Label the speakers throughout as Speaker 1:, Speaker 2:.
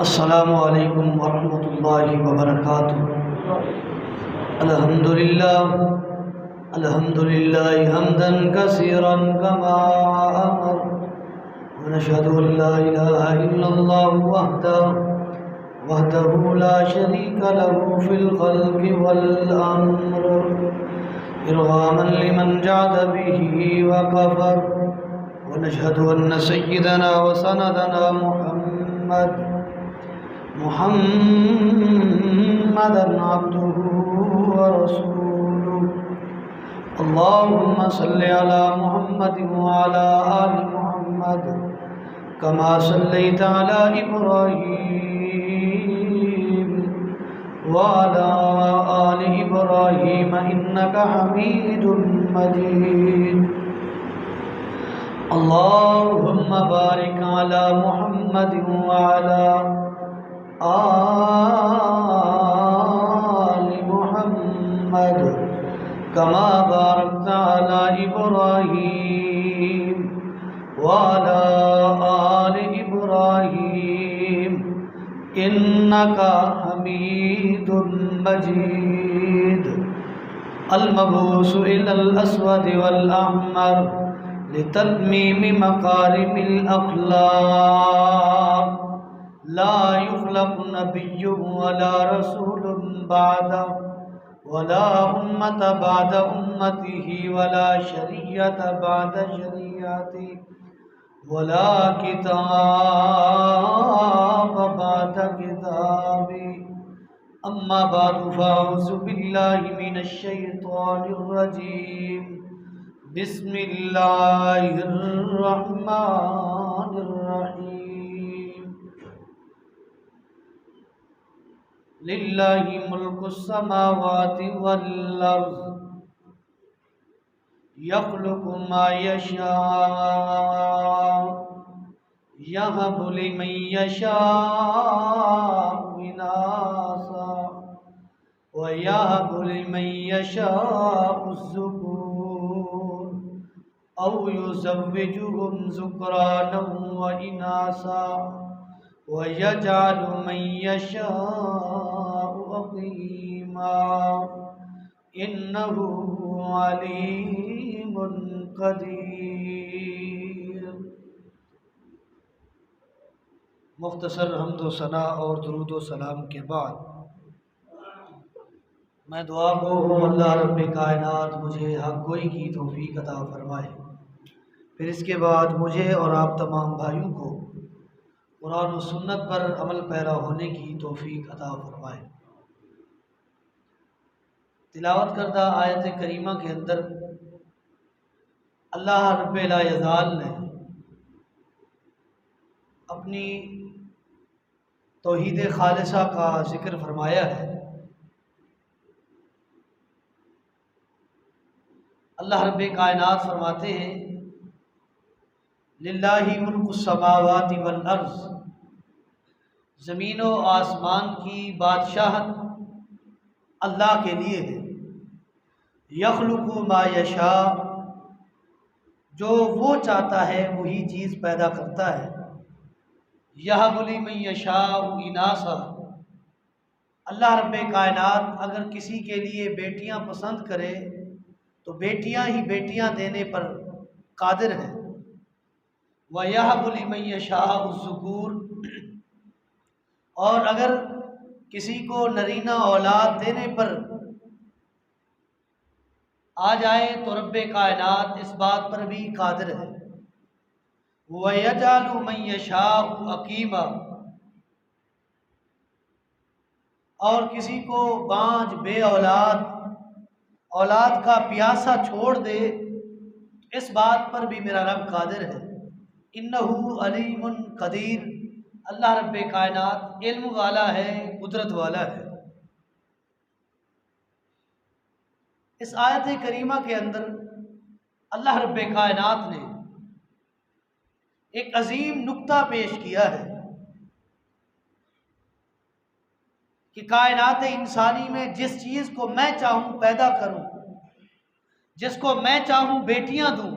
Speaker 1: السلام علیکم ورحمۃ اللہ وبرکاتہ۔ الحمد للہ حمدا کثیرا کما امر، ونشهد ان لا الہ الا اللہ وحدہ لا شریک له فی الخلق والامر، ارغاما لمن جاد به وکفر، ونشهد ان سیدنا وسندنا محمدا عبده ورسوله، اللهم صل على محمد وعلى آل محمد كما صليت على إبراهيم وعلى آل إبراهيم إنك حميد مجيد، اللهم بارك على محمد وعلى آل محمد كما باركت على إبراهيم وعلى آل إبراهيم إنك حميد مجيد، المبعوث إلى الأسود والأحمر لتتميم مكارم الأخلاق، لا يخلق نبي ولا رسول بعده، ولا أمة بعد أمته، ولا شريعة بعد شريعته، ولا كتاب بعد كتابه، أما بعد فأعوذ بالله من الشيطان الرجيم، بسم الله الرحمن الرحيم، للہ ملک السماوات والارض یخلق ما یشاء یہب لمن یشاء اناثا ویہب لمن یشاء الذکور او یزوجہم ذکرانا واناثا وَيَجْعَلُ مَن يَشَاءُ عَقِيمًا إِنَّهُ عَلِيمٌ قَدِيرٌ۔ مختصر حمد و ثنا اور درود و سلام کے بعد میں دعا گو ہوں اللہ رب کائنات مجھے حق گوئی کی توفیق عطا فرمائے، پھر اس کے بعد مجھے اور آپ تمام بھائیوں کو قرآن و سنت پر عمل پیرا ہونے کی توفیق عطا فرمائے۔ تلاوت کردہ آیت کریمہ کے اندر اللہ رب لا یزال نے اپنی توحید خالصہ کا ذکر فرمایا ہے۔ اللہ رب کائنات فرماتے ہیں للہ ملک السماوات والارض، زمین و آسمان کی بادشاہت اللہ کے لیے ہے، یخلق ما یشاء، جو وہ چاہتا ہے وہی چیز پیدا کرتا ہے، یہب لمن یشاء اناثا، اللہ رب کائنات اگر کسی کے لیے بیٹیاں پسند کرے تو بیٹیاں ہی بیٹیاں دینے پر قادر ہے، وَيَهَبُ لِمَن يَشَاءُ الذُّكُورَ، اور اگر کسی کو نرینہ اولاد دینے پر آ جائے تو رب کائنات اس بات پر بھی قادر ہے، وَيَجْعَلُ مَن يَشَاءُ عَقِيمًا، اور کسی کو بانجھ بے اولاد کا پیاسا چھوڑ دے اس بات پر بھی میرا رب قادر ہے، انہو علیم قدیر، اللہ رب کائنات علم والا ہے، قدرت والا ہے۔ اس آیت کریمہ کے اندر اللہ رب کائنات نے ایک عظیم نکتہ پیش کیا ہے کہ کائنات انسانی میں جس چیز کو میں چاہوں پیدا کروں، جس کو میں چاہوں بیٹیاں دوں،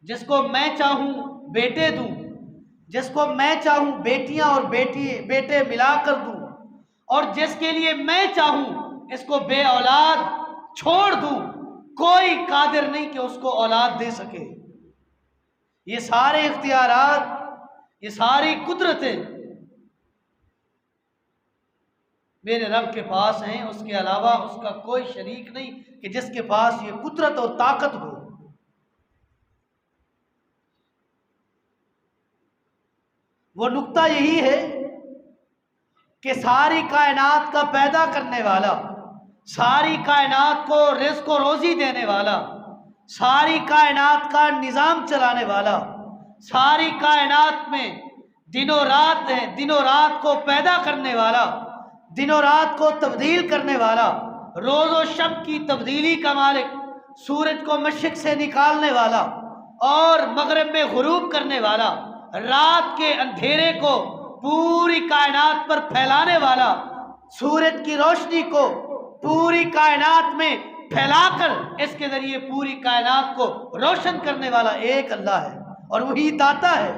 Speaker 1: جس کو میں چاہوں بیٹے دوں، جس کو میں چاہوں بیٹیاں اور بیٹے ملا کر دوں، اور جس کے لیے میں چاہوں اس کو بے اولاد چھوڑ دوں، کوئی قادر نہیں کہ اس کو اولاد دے سکے۔ یہ سارے اختیارات، یہ ساری قدرتیں میرے رب کے پاس ہیں، اس کے علاوہ اس کا کوئی شریک نہیں کہ جس کے پاس یہ قدرت اور طاقت ہو۔ وہ نقطہ یہی ہے کہ ساری کائنات کا پیدا کرنے والا، ساری کائنات کو رزق و روزی دینے والا، ساری کائنات کا نظام چلانے والا، ساری کائنات میں دن و رات ہے، دن و رات کو پیدا کرنے والا، دن و رات کو تبدیل کرنے والا، روز و شب کی تبدیلی کا مالک، سورج کو مشرق سے نکالنے والا اور مغرب میں غروب کرنے والا، رات کے اندھیرے کو پوری کائنات پر پھیلانے والا، سورج کی روشنی کو پوری کائنات میں پھیلا کر اس کے ذریعے پوری کائنات کو روشن کرنے والا ایک اللہ ہے، اور وہی داتا ہے،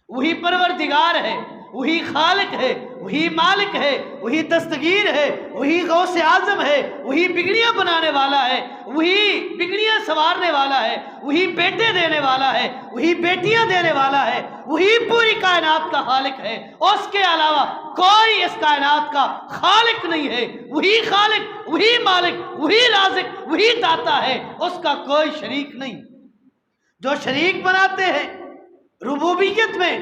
Speaker 1: وہی پروردگار ہے، وہی خالق ہے، وہی مالک ہے، وہی دستگیر ہے، وہی غوث اعظم ہے، وہی بگڑیاں بنانے والا ہے، وہی بگڑیاں سنوارنے والا ہے، وہی بیٹے دینے والا ہے، وہی بیٹیاں دینے والا ہے، وہی پوری کائنات کا خالق ہے، اس کے علاوہ کوئی اس کائنات کا خالق نہیں ہے۔ وہی خالق، وہی مالک، وہی رازق، وہی داتا ہے، اس کا کوئی شریک نہیں۔ جو شریک بناتے ہیں ربوبیت میں،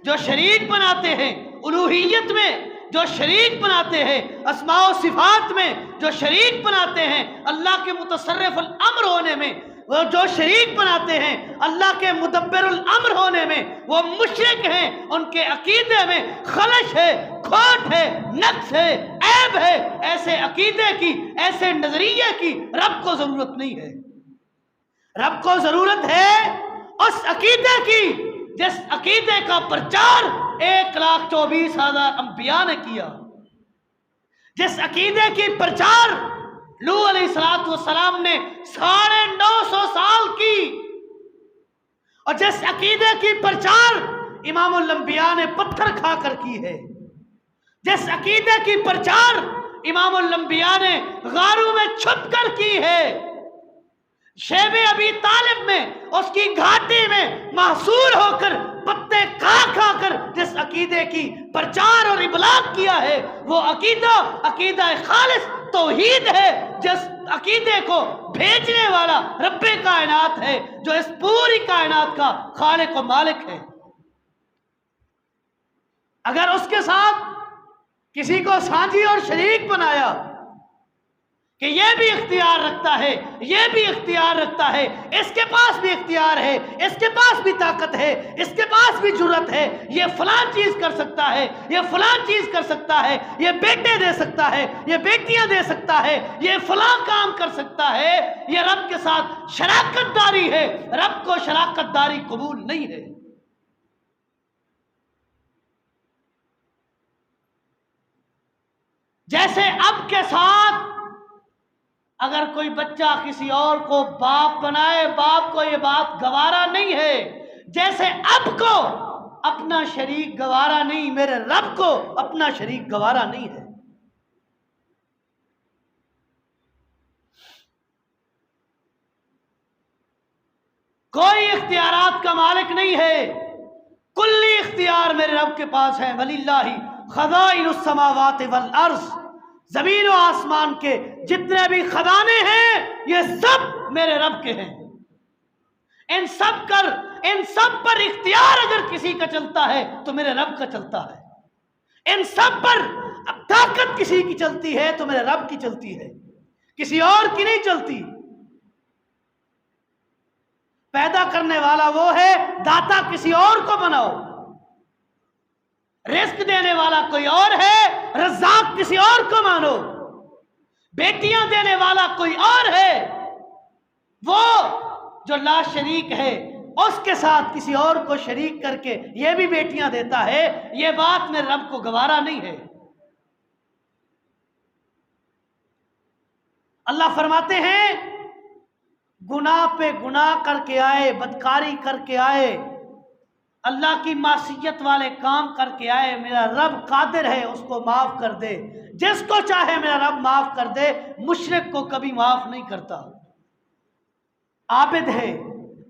Speaker 1: جو شریک بناتے ہیں الوہیت میں، جو شریک بناتے ہیں اسماء و صفات میں، جو شریک بناتے ہیں اللہ کے متصرف الامر ہونے میں، وہ جو شریک بناتے ہیں اللہ کے مدبر الامر ہونے میں، وہ مشرک ہیں، ان کے عقیدے میں خلش ہے، کھوٹ ہے، نقص ہے، عیب ہے۔ ایسے عقیدے کی، ایسے نظریے کی رب کو ضرورت نہیں ہے۔ رب کو ضرورت ہے اس عقیدے کی جس عقیدے کا پرچار 1,24,000 انبیاء نے کیا، جس عقیدے کی پرچار نوح علیہ السلام نے 950 سال کی، اور جس عقیدے کی پرچار امام الانبیاء نے پتھر کھا کر کی ہے، جس عقیدے کی پرچار امام الانبیاء نے غاروں میں چھپ کر کی ہے، شیب ابی طالب میں اس کی گھاٹی میں محصور ہو کر پتے کھا کھا کر جس عقیدے کی پرچار اور ابلاغ کیا ہے، وہ عقیدہ خالص توحید ہے، جس عقیدے کو بھیجنے والا رب کائنات ہے، جو اس پوری کائنات کا خالق و مالک ہے۔ اگر اس کے ساتھ کسی کو سانجھی اور شریک بنایا کہ یہ بھی اختیار رکھتا ہے، یہ بھی اختیار رکھتا ہے، اس کے پاس بھی اختیار ہے، اس کے پاس بھی طاقت ہے، اس کے پاس بھی جرأت ہے، یہ فلاں چیز کر سکتا ہے، یہ فلاں چیز کر سکتا ہے، یہ بیٹے دے سکتا ہے، یہ بیٹیاں دے سکتا ہے، یہ فلاں کام کر سکتا ہے، یہ رب کے ساتھ شراکت داری ہے۔ رب کو شراکت داری قبول نہیں ہے۔ جیسے اب کے ساتھ اگر کوئی بچہ کسی اور کو باپ بنائے، باپ کو یہ بات گوارا نہیں ہے، جیسے اب کو اپنا شریک گوارا نہیں، میرے رب کو اپنا شریک گوارا نہیں ہے۔ کوئی اختیارات کا مالک نہیں ہے، کلی اختیار میرے رب کے پاس ہے۔ وَلِلَّهِ خَزَائِنُ السَّمَاوَاتِ وَالْأَرْضِ، زمین و آسمان کے جتنے بھی خزانے ہیں یہ سب میرے رب کے ہیں۔ ان سب پر اختیار اگر کسی کا چلتا ہے تو میرے رب کا چلتا ہے۔ ان سب پر طاقت کسی کی چلتی ہے تو میرے رب کی چلتی ہے، کسی اور کی نہیں چلتی۔ پیدا کرنے والا وہ ہے، داتا کسی اور کو بناؤ۔ رزق دینے والا کوئی اور ہے، رزاق کسی اور کو مانو۔ بیٹیاں دینے والا کوئی اور ہے، وہ جو لا شریک ہے، اس کے ساتھ کسی اور کو شریک کر کے یہ بھی بیٹیاں دیتا ہے، یہ بات میرے رب کو گوارا نہیں ہے۔ اللہ فرماتے ہیں گناہ پہ گناہ کر کے آئے، بدکاری کر کے آئے، اللہ کی معصیت والے کام کر کے آئے، میرا رب قادر ہے اس کو معاف کر دے، جس کو چاہے میرا رب معاف کر دے، مشرک کو کبھی معاف نہیں کرتا۔ عابد ہے،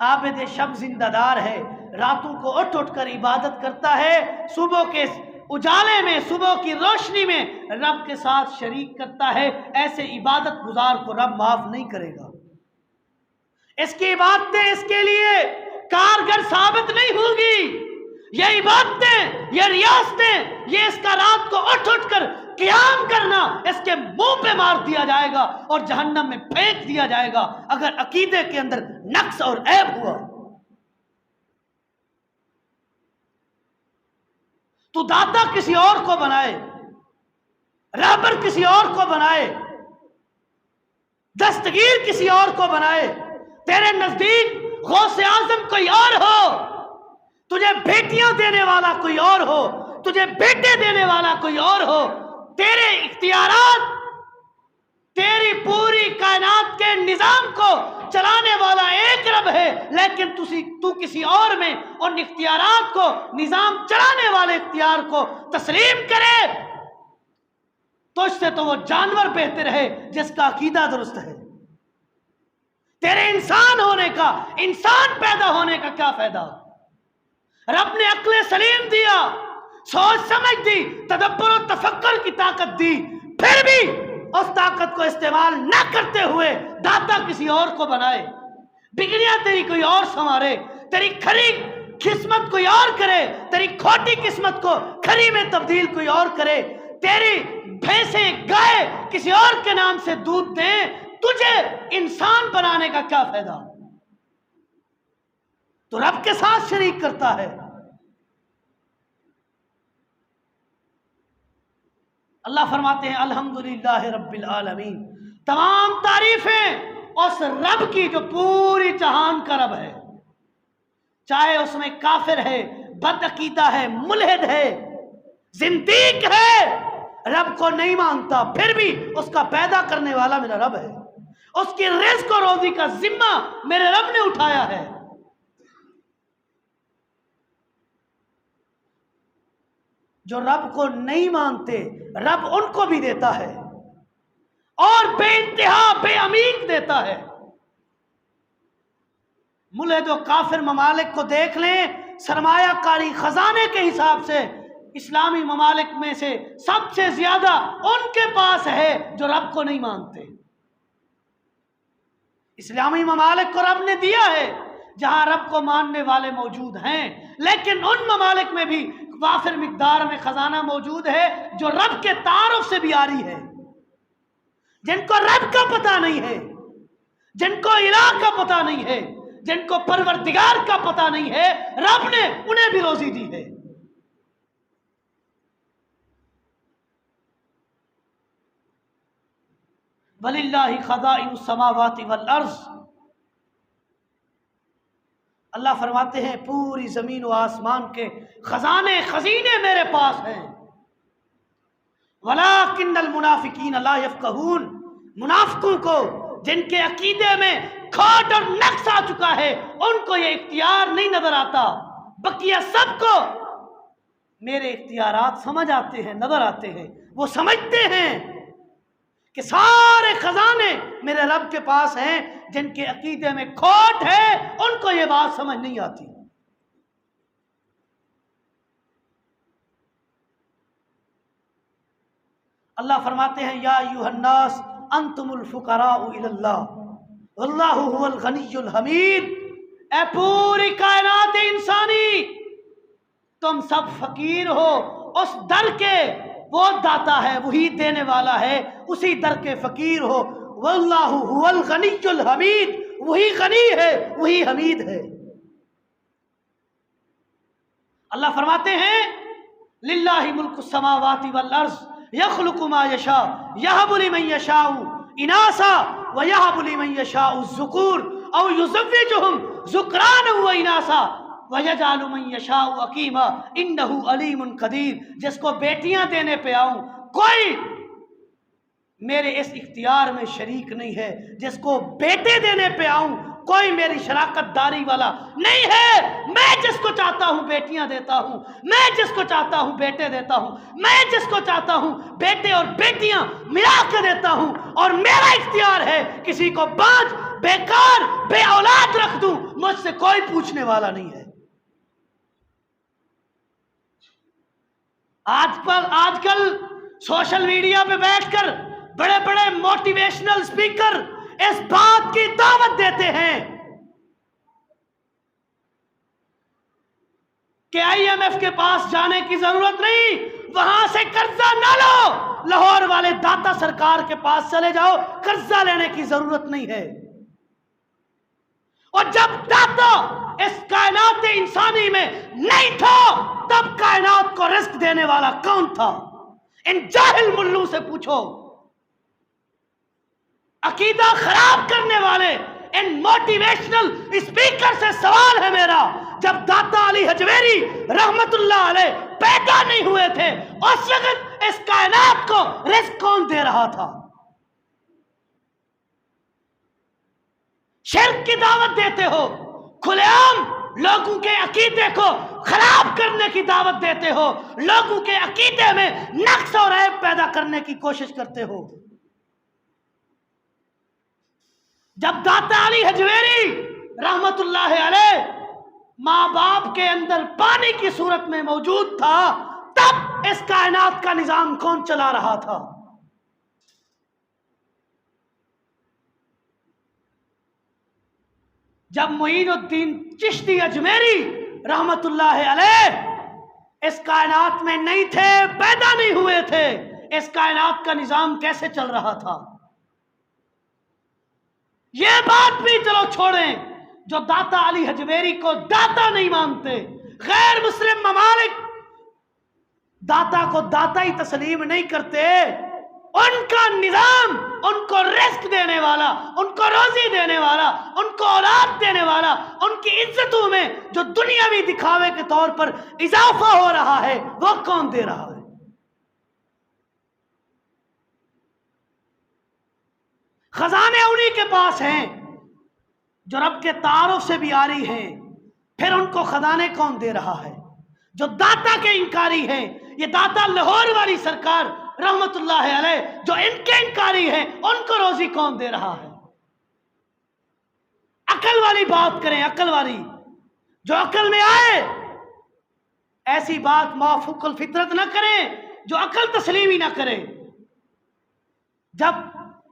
Speaker 1: عابد شب زندہ دار ہے، راتوں کو اٹھ اٹھ کر عبادت کرتا ہے، صبح کے اجالے میں، صبح کی روشنی میں رب کے ساتھ شریک کرتا ہے، ایسے عبادت گزار کو رب معاف نہیں کرے گا۔ اس کی عبادتیں اس کے لیے کارگر ثابت نہیں ہوگی، یہ عبادتیں، یہ ریاستیں، یہ اس کا رات کو اٹھ اٹھ کر قیام کرنا اس کے منہ پہ مار دیا جائے گا اور جہنم میں پھینک دیا جائے گا اگر عقیدے کے اندر نقص اور عیب ہوا۔ تو داتا کسی اور کو بنائے، رہبر کسی اور کو بنائے، دستگیر کسی اور کو بنائے، تیرے نزدیک غوث اعظم کوئی اور ہو، تجھے بیٹیاں دینے والا کوئی اور ہو، تجھے بیٹے دینے والا کوئی اور ہو، تیرے اختیارات، تیری پوری کائنات کے نظام کو چلانے والا ایک رب ہے، لیکن تو کسی اور میں ان اختیارات کو، نظام چلانے والے اختیار کو تسلیم کرے، تو اس سے تو وہ جانور بہتر ہے جس کا عقیدہ درست ہے۔ تیرے انسان ہونے کا، انسان پیدا ہونے کا کیا فائدہ؟ رب نے عقل سلیم دیا، سوچ سمجھ دی، تدبر و تفکر کی طاقت دی، پھر بھی اس طاقت کو استعمال نہ کرتے ہوئے داتا کسی اور کو بنائے، بگڑیاں تیری کوئی اور سنوارے، تیری کھری قسمت کوئی اور کرے، تیری کھوٹی قسمت کو کھری میں تبدیل کوئی اور کرے، تیری بھینسیں گائے کسی اور کے نام سے دودھ دیں، تجھے انسان بنانے کا کیا فائدہ؟ تو رب کے ساتھ شریک کرتا ہے۔ اللہ فرماتے ہیں الحمدللہ رب العالمین، تمام تعریفیں اس رب کی جو پوری جہان کا رب ہے، چاہے اس میں کافر ہے، بد عقیدہ ہے، ملحد ہے، زندیق ہے، رب کو نہیں مانتا، پھر بھی اس کا پیدا کرنے والا میرا رب ہے، اس کی رزق و روزی کا ذمہ میرے رب نے اٹھایا ہے۔ جو رب کو نہیں مانتے رب ان کو بھی دیتا ہے اور بے انتہا بے عمیق دیتا ہے۔ ملحد و کافر ممالک کو دیکھ لیں، سرمایہ کاری خزانے کے حساب سے اسلامی ممالک میں سے سب سے زیادہ ان کے پاس ہے جو رب کو نہیں مانتے۔ اسلامی ممالک کو رب نے دیا ہے جہاں رب کو ماننے والے موجود ہیں، لیکن ان ممالک میں بھی وافر مقدار میں خزانہ موجود ہے جو رب کے تعارف سے بھی آری ہے، جن کو رب کا پتہ نہیں ہے، جن کو الہ کا پتہ نہیں ہے، جن کو پروردگار کا پتہ نہیں ہے، رب نے انہیں بھی روزی دی ہے۔ وَلِلَّهِ خَزَائِنُ السَّمَاوَاتِ وَالْأَرْضِ، اللہ فرماتے ہیں پوری زمین و آسمان کے خزانے خزینے میرے پاس ہیں۔ وَلَٰكِنَّ الْمُنَافِقِينَ لَا يَفْقَهُونَ، منافقوں کو جن کے عقیدے میں کھوٹ اور نقص آ چکا ہے ان کو یہ اختیار نہیں نظر آتا، بقیہ سب کو میرے اختیارات سمجھ آتے ہیں، نظر آتے ہیں، وہ سمجھتے ہیں کہ سارے خزانے میرے رب کے پاس ہیں، جن کے عقیدے میں کھوٹ ہے ان کو یہ بات سمجھ نہیں آتی۔ اللہ فرماتے ہیں یا ایھا الناس انتم الفقراء الی اللہ واللہ هو الغنی الحمید، اے پوری کائنات انسانی تم سب فقیر ہو اس در کے، وہ داتا ہے وہی دینے والا ہے، اسی در کے فقیر ہو، واللہ هو الغنی الحمید، وہی غنی ہے وہی حمید ہے۔ اللہ فرماتے ہیں للہ ملک السماوات والارض یخلق ما یشاء یہب لمن یشاء اناسا ویہب لمن یشاء الذکور او یزوجہم ذکرانا واناسا وَيَجْعَلُ مَن يَشَاءُ عَقِيمًا إِنَّهُ عَلِيمٌ قَدِيرٌ، جس کو بیٹیاں دینے پہ آؤں کوئی میرے اس اختیار میں شریک نہیں ہے، جس کو بیٹے دینے پہ آؤں کوئی میری شراکت داری والا نہیں ہے۔ میں جس کو چاہتا ہوں بیٹیاں دیتا ہوں، میں جس کو چاہتا ہوں بیٹے دیتا ہوں، میں جس کو چاہتا ہوں بیٹے اور بیٹیاں ملا کے دیتا ہوں، اور میرا اختیار ہے کسی کو باز بیکار بے اولاد رکھ دوں، مجھ سے کوئی پوچھنے والا نہیں ہے۔ آج کل سوشل میڈیا پہ بیٹھ کر بڑے بڑے موٹیویشنل اسپیکر اس بات کی دعوت دیتے ہیں کہ آئی ایم ایف کے پاس جانے کی ضرورت نہیں، وہاں سے قرضہ نہ لو، لاہور والے داتا سرکار کے پاس چلے جاؤ، قرضہ لینے کی ضرورت نہیں ہے۔ اور جب داتا اس کائنات انسانی میں نہیں تھا تب کائنات کو رزق دینے والا کون تھا؟ ان جاہل ملوں سے پوچھو، عقیدہ خراب کرنے والے ان موٹیویشنل اسپیکر سے سوال ہے میرا، جب داتا علی حجویری رحمت اللہ علیہ پیدا نہیں ہوئے تھے اس وقت اس کائنات کو رزق کون دے رہا تھا؟ شرک کی دعوت دیتے ہو، کھلے عام لوگوں کے عقیدے کو خراب کرنے کی دعوت دیتے ہو، لوگوں کے عقیدے میں نقص اور عیب پیدا کرنے کی کوشش کرتے ہو۔ جب داتا علی حجویری رحمت اللہ علیہ ماں باپ کے اندر پانی کی صورت میں موجود تھا تب اس کائنات کا نظام کون چلا رہا تھا؟ جب معین الدین چشتی اجمیری رحمت اللہ علیہ اس کائنات میں نہیں تھے، پیدا نہیں ہوئے تھے، اس کائنات کا نظام کیسے چل رہا تھا؟ یہ بات بھی چلو چھوڑیں، جو داتا علی حجویری کو داتا نہیں مانتے، غیر مسلم ممالک داتا کو داتا ہی تسلیم نہیں کرتے، ان کا نظام ان کو رزق دینے والا، ان کو روزی دینے والا، ان کو اولاد دینے والا، ان کی عزتوں میں جو دنیاوی دکھاوے کے طور پر اضافہ ہو رہا ہے وہ کون دے رہا ہے؟ خزانے انہی کے پاس ہیں جو رب کے تعارف سے بھی آری ہیں، پھر ان کو خزانے کون دے رہا ہے؟ جو داتا کے انکاری ہیں، یہ داتا لاہور والی سرکار رحمت اللہ علیہ جو ان کے انکاری ہیں، ان کو روزی کون دے رہا ہے؟ عقل والی بات کریں، عقل والی، جو عقل میں آئے، ایسی بات موافق الفطرت نہ کریں جو عقل تسلیم ہی نہ کرے۔ جب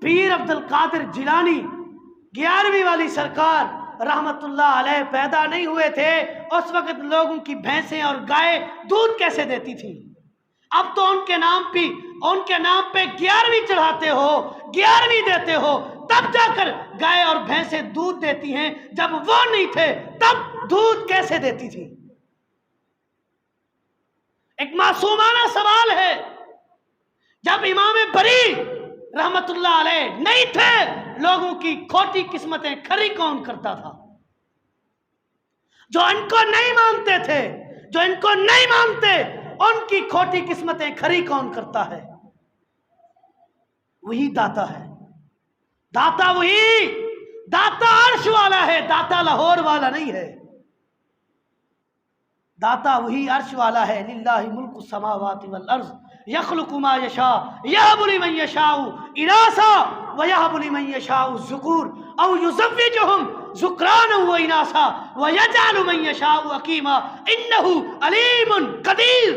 Speaker 1: پیر عبد القادر جیلانی 11ویں والی سرکار رحمت اللہ علیہ پیدا نہیں ہوئے تھے اس وقت لوگوں کی بھینسیں اور گائے دودھ کیسے دیتی تھی؟ اب تو ان کے نام پہ 11ویں چڑھاتے ہو، 11ویں دیتے ہو، تب جا کر گائے اور بھینسیں دودھ دیتی ہیں، جب وہ نہیں تھے تب دودھ کیسے دیتی تھی؟ ایک معصومانہ سوال ہے، جب امام بری رحمت اللہ علیہ نہیں تھے لوگوں کی کھوٹی قسمتیں کھری کون کرتا تھا؟ جو ان کو نہیں مانتے تھے، جو ان کو نہیں مانتے ان کی کھوٹی قسمتیں کھری کون کرتا ہے؟ وہی داتا ہے۔ داتا وہی، داتا عرش والا ہے، داتا لاہور والا نہیں ہے۔ داتا وہی عرش والا ہے۔ للہ ملک السماوات والارض یخلق ما یشاء یہب لمن یشاء اناثا ویہب لمن یشاء الذکور او یزوجہم ذکرانا و اناثا ویجعل من یشاء عقیما انہ علیم قدیر۔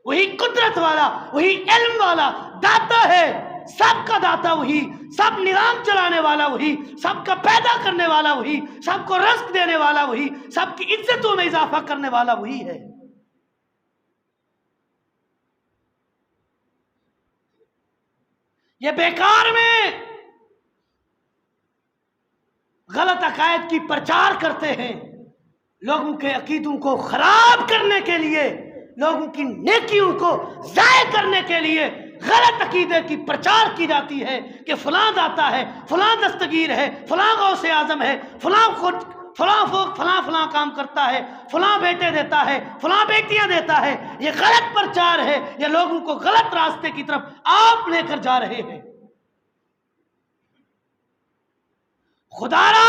Speaker 1: وہی قدرت والا، وہی علم والا داتا ہے، سب کا داتا وہی، سب نظام چلانے والا وہی، سب کا پیدا کرنے والا وہی، سب کو رزق دینے والا وہی، سب کی عزتوں میں اضافہ کرنے والا وہی ہے۔ یہ بیکار میں غلط عقائد کی پرچار کرتے ہیں، لوگوں کے عقیدوں کو خراب کرنے کے لیے، لوگوں کی نیکیوں کو ضائع کرنے کے لیے غلط عقیدے کی پرچار کی جاتی ہے کہ فلاں داتا ہے، فلاں دستگیر ہے، فلاں غوث اعظم ہے، فلاں کام کرتا ہے، فلاں بیٹے دیتا ہے، فلاں بیٹیاں دیتا ہے۔ یہ غلط پرچار ہے، یہ لوگوں کو غلط راستے کی طرف آپ لے کر جا رہے ہیں۔ خدا را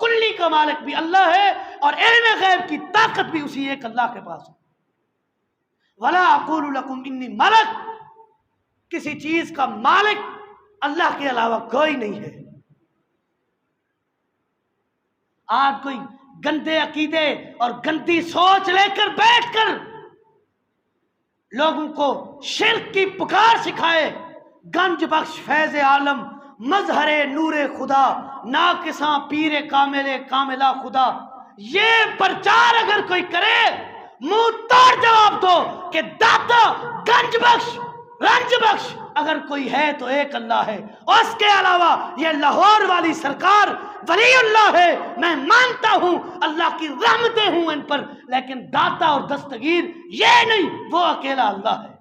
Speaker 1: کلی کا مالک بھی اللہ ہے اور علم غیب کی طاقت بھی اسی ایک اللہ کے پاس ہے۔ ولا اقول لکم انی ملک، کسی چیز کا مالک اللہ کے علاوہ کوئی نہیں ہے۔ آج کوئی گندے عقیدے اور گندی سوچ لے کر بیٹھ کر لوگوں کو شرک کی پکار سکھائے، گنج بخش فیض عالم مظہر نور خدا ناقصاں پیر کامل کاملہ خدا، یہ پرچار اگر کوئی کرے منہ توڑ جواب دو کہ داتا گنج بخش رنج بخش اگر کوئی ہے تو ایک اللہ ہے، اس کے علاوہ یہ لاہور والی سرکار ولی اللہ ہے، میں مانتا ہوں اللہ کی رحمتیں ہوں ان پر، لیکن داتا اور دستگیر یہ نہیں، وہ اکیلا اللہ ہے۔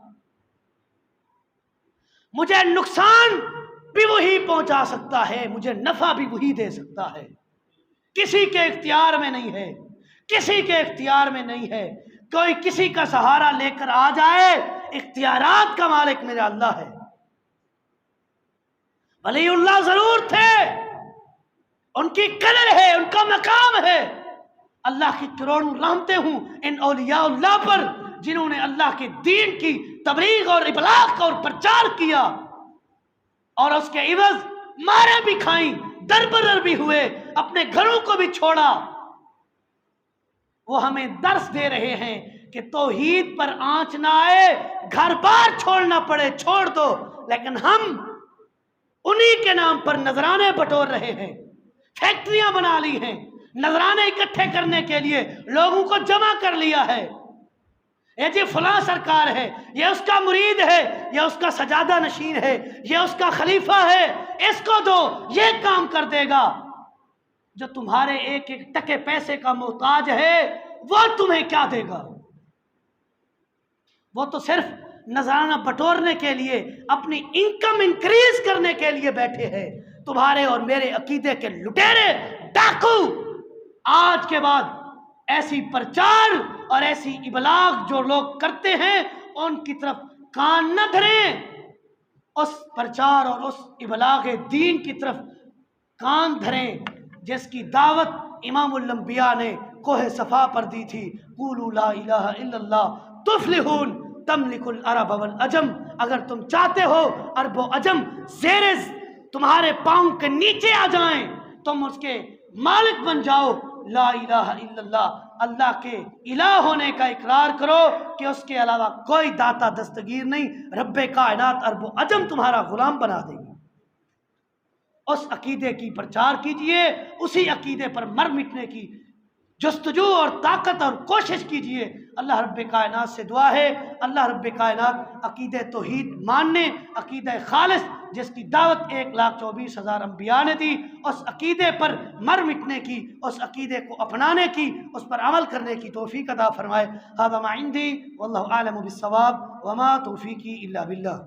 Speaker 1: مجھے نقصان بھی وہی پہنچا سکتا ہے، مجھے نفع بھی وہی دے سکتا ہے، کسی کے اختیار میں نہیں ہے، کسی کے اختیار میں نہیں ہے۔ کوئی کسی کا سہارا لے کر آ جائے، اختیارات کا مالک میرا اللہ ہے۔ ولی اللہ ضرور تھے، ان کی قدر ہے، ان کا مقام ہے، اللہ کی کروڑوں رحمتیں ہوں ان اولیاء اللہ پر جنہوں نے اللہ کے دین کی تبلیغ اور ابلاغ اور پرچار کیا اور اس کے عوض مارے بھی کھائیں، در بدر بھی ہوئے، اپنے گھروں کو بھی چھوڑا۔ وہ ہمیں درس دے رہے ہیں کہ توحید پر آنچ نہ آئے، گھر بار چھوڑنا پڑے چھوڑ دو، لیکن ہم انہی کے نام پر نذرانے بٹور رہے ہیں، فیکٹریاں بنا لی ہیں، نذرانے اکٹھے کرنے کے لیے لوگوں کو جمع کر لیا ہے۔ یہ جی فلاں سرکار ہے، یہ اس کا مرید ہے، یہ اس کا سجادہ نشین ہے، یہ اس کا خلیفہ ہے، اس کو دو یہ کام کر دے گا۔ جو تمہارے ایک ایک ٹکے پیسے کا محتاج ہے وہ تمہیں کیا دے گا؟ وہ تو صرف نذرانہ بٹورنے کے لیے، اپنی انکم انکریز کرنے کے لیے بیٹھے ہیں۔ تمہارے اور میرے عقیدے کے لٹیرے ڈاکو آج کے بعد ایسی پرچار اور ایسی ابلاغ جو لوگ کرتے ہیں ان کی طرف کان نہ دھریں، اس پرچار اور اس ابلاغ دین کی طرف کان دھریں جس کی دعوت امام الانبیاء نے کوہ صفا پر دی تھی۔ قولوا لا الہ الا اللہ تفلحون تملک العرب والعجم، اگر تم چاہتے ہو عرب و عجم زیر تمہارے پاؤں کے نیچے آ جائیں، تم اس کے مالک بن جاؤ۔ لا الہ الا اللہ، اللہ کے الہ ہونے کا اقرار کرو کہ اس کے علاوہ کوئی داتا دستگیر نہیں، رب کائنات عرب و عجم تمہارا غلام بنا دے گی۔ اس عقیدے کی پرچار کیجئے، اسی عقیدے پر مر مٹنے کی جستجو اور طاقت اور کوشش کیجئے۔ اللہ رب کائنات سے دعا ہے، اللہ رب کائنات عقیدہ توحید ماننے، عقیدہ خالص جس کی دعوت 1,24,000 انبیاء نے دی، اس عقیدے پر مر مٹنے کی، اس عقیدے کو اپنانے کی، اس پر عمل کرنے کی توفیق عطا فرمائے۔ ھذا ما عندی واللہ اعلم بالصواب وما توفیقی الا باللہ۔